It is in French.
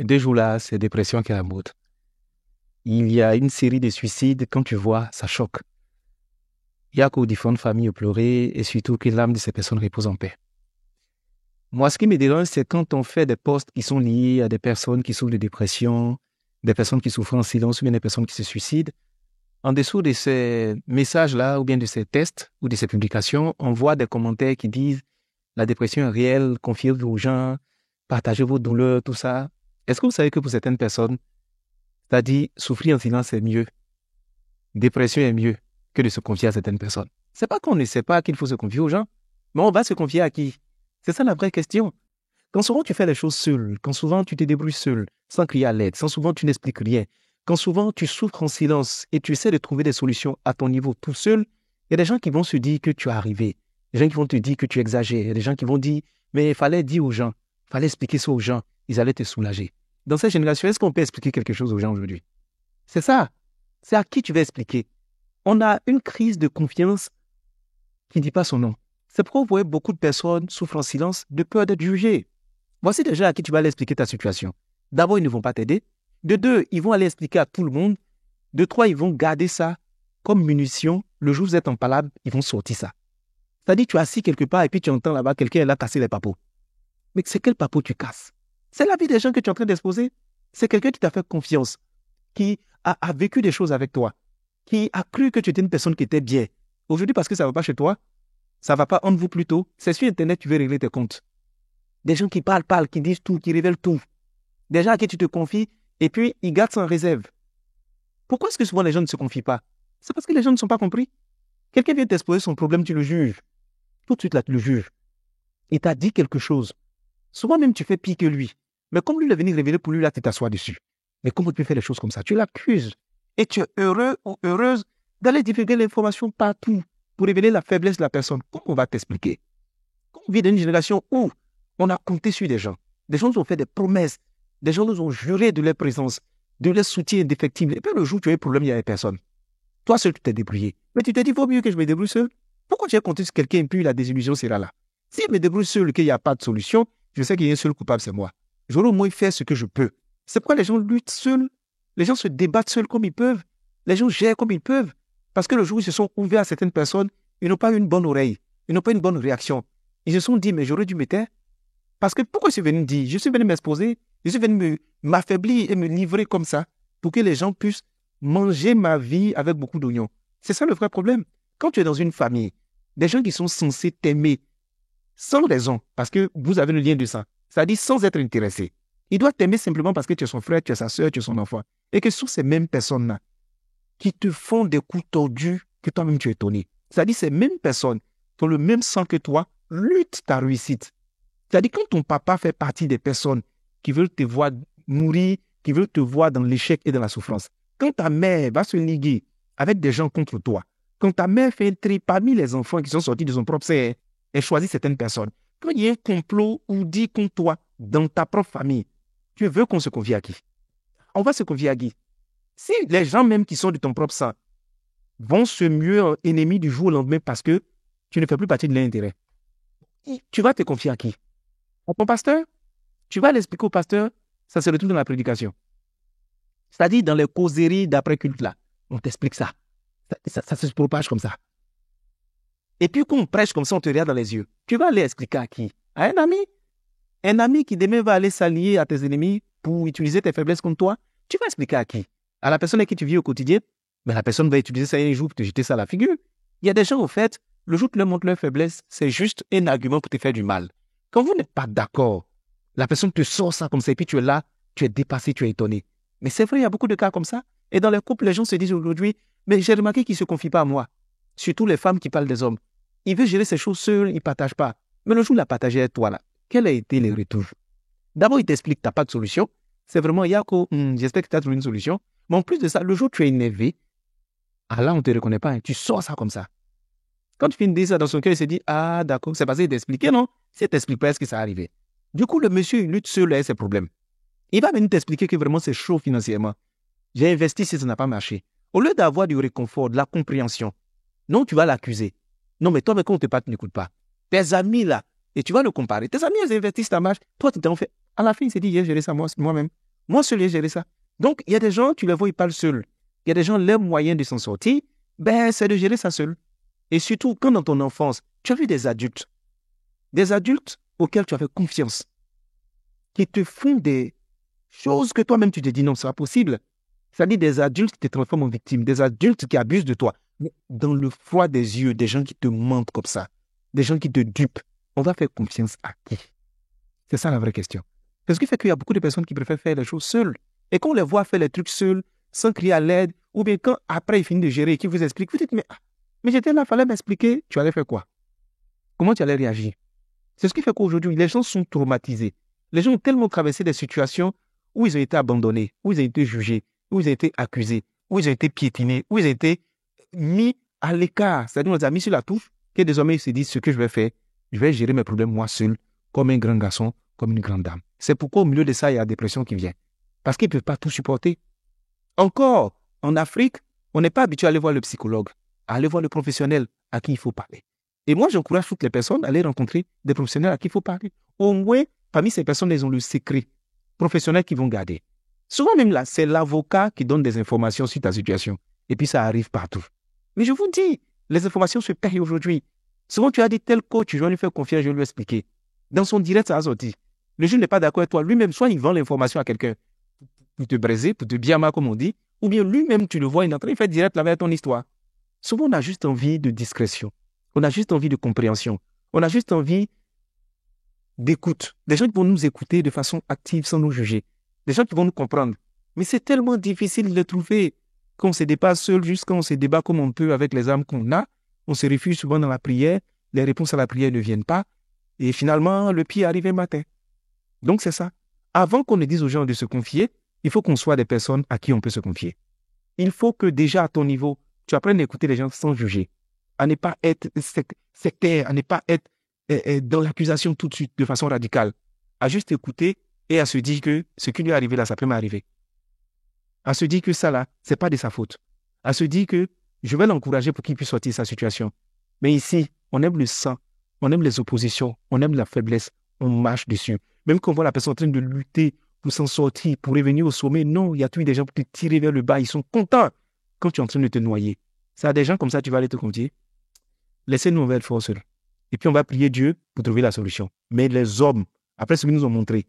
deux jours-là, c'est dépression qui est à la mode. Il y a une série de suicides, quand tu vois, ça choque. Il y a qu'aux différentes familles pleurer et surtout que l'âme de ces personnes repose en paix. Moi, ce qui me dérange, c'est quand on fait des posts qui sont liés à des personnes qui souffrent de dépression, des personnes qui souffrent en silence ou bien des personnes qui se suicident. En dessous de ces messages-là ou bien de ces tests ou de ces publications, on voit des commentaires qui disent « La dépression est réelle, confiez-vous aux gens, partagez vos douleurs, tout ça. » Est-ce que vous savez que pour certaines personnes, c'est-à-dire souffrir en silence est mieux, dépression est mieux que de se confier à certaines personnes? C'est pas qu'on ne sait pas qu'il faut se confier aux gens, mais on va se confier à qui? C'est ça la vraie question. Quand souvent tu fais les choses seul, quand souvent tu te débrouilles seul, sans crier à l'aide, sans souvent tu n'expliques rien, quand souvent tu souffres en silence et tu essaies de trouver des solutions à ton niveau tout seul, il y a des gens qui vont se dire que tu es arrivé, des gens qui vont te dire que tu exagères, il y a des gens qui vont dire « mais il fallait dire aux gens, il fallait expliquer ça aux gens, ils allaient te soulager ». Dans cette génération, est-ce qu'on peut expliquer quelque chose aux gens aujourd'hui? C'est ça. C'est à qui tu vas expliquer. On a une crise de confiance qui ne dit pas son nom. C'est pourquoi vous voyez beaucoup de personnes souffrent en silence de peur d'être jugées. Voici des gens à qui tu vas aller expliquer ta situation. D'abord, ils ne vont pas t'aider. De deux, ils vont aller expliquer à tout le monde. De trois, ils vont garder ça comme munition. Le jour où vous êtes en palabre, ils vont sortir ça. C'est-à-dire, tu es assis quelque part et puis tu entends là-bas quelqu'un là casser les papeaux. Mais c'est quel papeau tu casses? C'est la vie des gens que tu es en train d'exposer. C'est quelqu'un qui t'a fait confiance, qui a vécu des choses avec toi, qui a cru que tu étais une personne qui était bien. Aujourd'hui, parce que ça ne va pas chez toi, ça ne va pas entre vous plutôt. C'est sur Internet, tu veux régler tes comptes. Des gens qui parlent, qui disent tout, qui révèlent tout. Des gens à qui tu te confies et puis ils gardent ça en réserve. Pourquoi est-ce que souvent les gens ne se confient pas? C'est parce que les gens ne sont pas compris. Quelqu'un vient t'exposer son problème, tu le juges. Tout de suite là, tu le juges. Il t'a dit quelque chose. Souvent même, tu fais pire que lui. Mais comme lui, il est venu révéler pour lui, là, tu t'assois dessus. Mais comment tu peux faire les choses comme ça? Tu l'accuses. Et tu es heureux ou heureuse d'aller divulguer l'information partout pour révéler la faiblesse de la personne. Comment on va t'expliquer? On vit dans une génération où on a compté sur des gens. Des gens nous ont fait des promesses. Des gens nous ont juré de leur présence, de leur soutien indéfectible. Et puis le jour où tu as un problème, il n'y avait personne. Toi seul, tu t'es débrouillé. Mais tu te dis, il vaut mieux que je me débrouille seul. Pourquoi tu as compté sur quelqu'un et puis la désillusion sera là? Si je me débrouille seul et qu'il n'y a pas de solution, je sais qu'il y a un seul coupable, c'est moi. J'aurais au moins fait ce que je peux. C'est pourquoi les gens luttent seuls. Les gens se débattent seuls comme ils peuvent. Les gens gèrent comme ils peuvent. Parce que le jour où ils se sont ouverts à certaines personnes, ils n'ont pas eu une bonne oreille. Ils n'ont pas une bonne réaction. Ils se sont dit, mais j'aurais dû me taire. Parce que pourquoi je suis venu dire? Je suis venu m'exposer. Je suis venu m'affaiblir et me livrer comme ça pour que les gens puissent manger ma vie avec beaucoup d'oignons. C'est ça le vrai problème. Quand tu es dans une famille, des gens qui sont censés t'aimer sans raison, parce que vous avez le lien de sang, c'est-à-dire sans être intéressé. Ils doivent t'aimer simplement parce que tu es son frère, tu es sa soeur, tu es son enfant. Et que ce sont ces mêmes personnes-là qui te font des coups tordus que toi-même tu es étonné. C'est-à-dire ces mêmes personnes qui ont le même sang que toi luttent ta réussite. C'est-à-dire quand ton papa fait partie des personnes qui veulent te voir mourir, qui veulent te voir dans l'échec et dans la souffrance. Quand ta mère va se liguer avec des gens contre toi, quand ta mère fait un tri parmi les enfants qui sont sortis de son propre sein, elle choisit certaines personnes. Quand il y a un complot ou dit contre toi dans ta propre famille, tu veux qu'on se confie à qui? On va se confier à qui? Si les gens même qui sont de ton propre sang vont se muer ennemis du jour au lendemain parce que tu ne fais plus partie de leur intérêt, tu vas te confier à qui? À ton pasteur? Tu vas l'expliquer au pasteur, ça se retrouve dans la prédication. C'est-à-dire dans les causeries d'après-culte là, on t'explique ça. Ça se propage comme ça. Et puis quand on prêche comme ça, on te regarde dans les yeux. Tu vas aller expliquer à qui? À un ami? Un ami qui demain va aller s'allier à tes ennemis pour utiliser tes faiblesses contre toi? Tu vas expliquer à qui? À la personne avec qui tu vis au quotidien? Mais la personne va utiliser ça un jour pour te jeter ça à la figure. Il y a des gens, au fait, le jour où tu leur montres leur faiblesse, c'est juste un argument pour te faire du mal. Quand vous n'êtes pas d'accord, la personne te sort ça comme ça et puis tu es là, tu es dépassé, tu es étonné. Mais c'est vrai, il y a beaucoup de cas comme ça. Et dans les couples, les gens se disent aujourd'hui, mais j'ai remarqué qu'ils ne se confient pas à moi. Surtout les femmes qui parlent des hommes. Ils veulent gérer ces choses seuls, ils ne partagent pas. Mais le jour où il a partagé avec toi, là, quel a été le retour? D'abord, il t'explique que tu n'as pas de solution. C'est vraiment, Yako, j'espère que tu as trouvé une solution. Mais en plus de ça, le jour où tu es énervé, ah là, on ne te reconnaît pas. Hein. Tu sors ça comme ça. Quand tu finis de dire ça dans son cœur, il se dit, ah d'accord, c'est parce qu'il t'expliquait, non? Si il t'explique pas, est-ce que ça arrivé? Du coup, le monsieur, il lutte seul avec ses problèmes. Il va venir t'expliquer que vraiment c'est chaud financièrement. J'ai investi si ça n'a pas marché. Au lieu d'avoir du réconfort, de la compréhension, non, tu vas l'accuser. Non, mais toi, mais quand on te parle, tu n'écoutes pas. Tes amis, là, et tu vas le comparer. Tes amis, ils investissent, ça marche. Toi, tu t'en fais. À la fin, il s'est dit, j'ai géré ça moi-même. Moi, seul, j'ai géré ça. Donc, il y a des gens, tu les vois, ils parlent seuls. Il y a des gens, leur moyen de s'en sortir, c'est de gérer ça seul. Et surtout, quand dans ton enfance, tu as vu des adultes auxquels tu avais confiance, qui te font des choses que toi-même tu te dis non, c'est pas possible. C'est-à-dire des adultes qui te transforment en victime, des adultes qui abusent de toi. Mais dans le froid des yeux, des gens qui te mentent comme ça, des gens qui te dupent, on va faire confiance à qui? C'est ça la vraie question. C'est ce qui fait qu'il y a beaucoup de personnes qui préfèrent faire les choses seules. Et quand on les voit faire les trucs seuls, sans crier à l'aide, ou bien quand après ils finissent de gérer et qu'ils vous expliquent, vous dites, mais j'étais là, il fallait m'expliquer, tu allais faire quoi? Comment tu allais réagir? C'est ce qui fait qu'aujourd'hui, les gens sont traumatisés. Les gens ont tellement traversé des situations où ils ont été abandonnés, où ils ont été jugés, où ils ont été accusés, où ils ont été piétinés, où ils ont été mis à l'écart. C'est-à-dire, on les a mis sur la touche, que désormais ils se disent ce que je vais faire, je vais gérer mes problèmes moi seul, comme un grand garçon, comme une grande dame. C'est pourquoi au milieu de ça, il y a la dépression qui vient. Parce qu'ils ne peuvent pas tout supporter. Encore, en Afrique, on n'est pas habitué à aller voir le psychologue, à aller voir le professionnel à qui il faut parler. Et moi, j'encourage toutes les personnes à aller rencontrer des professionnels à qui il faut parler. Au moins, parmi ces personnes, elles ont le secret professionnel qu'ils vont garder. Souvent même là, c'est l'avocat qui donne des informations sur ta situation. Et puis ça arrive partout. Mais je vous dis, les informations se payent aujourd'hui. Souvent, tu as dit tel coach, je vais lui faire confiance, je vais lui expliquer. Dans son direct, ça a sorti. Le juge n'est pas d'accord avec toi. Lui-même, soit il vend l'information à quelqu'un pour te briser, pour te biama, comme on dit, ou bien lui-même, tu le vois, il est en train de faire direct avec ton histoire. Souvent, on a juste envie de discrétion. On a juste envie de compréhension. On a juste envie d'écoute. Des gens qui vont nous écouter de façon active sans nous juger. Des gens qui vont nous comprendre. Mais c'est tellement difficile de les trouver. Quand on se dépasse seul, juste quand on se débat comme on peut avec les âmes qu'on a, on se réfugie souvent dans la prière, les réponses à la prière ne viennent pas, et finalement, le pire arrive un matin. Donc c'est ça. Avant qu'on ne dise aux gens de se confier, il faut qu'on soit des personnes à qui on peut se confier. Il faut que déjà à ton niveau, tu apprennes à écouter les gens sans juger, à ne pas être sectaire, à ne pas être dans l'accusation tout de suite, de façon radicale, à juste écouter et à se dire que ce qui lui est arrivé là, ça peut m'arriver. À se dire que ça là, c'est pas de sa faute. À se dire que je vais l'encourager pour qu'il puisse sortir de sa situation. Mais ici, on aime le sang, on aime les oppositions, on aime la faiblesse, on marche dessus. Même quand on voit la personne en train de lutter pour s'en sortir, pour revenir au sommet, non, il y a toujours des gens pour te tirer vers le bas, ils sont contents quand tu es en train de te noyer. Ça a des gens comme ça, tu vas aller te confier. Laissez-nous, on va être forts seuls. Et puis on va prier Dieu pour trouver la solution. Mais les hommes, après ce qu'ils nous ont montré,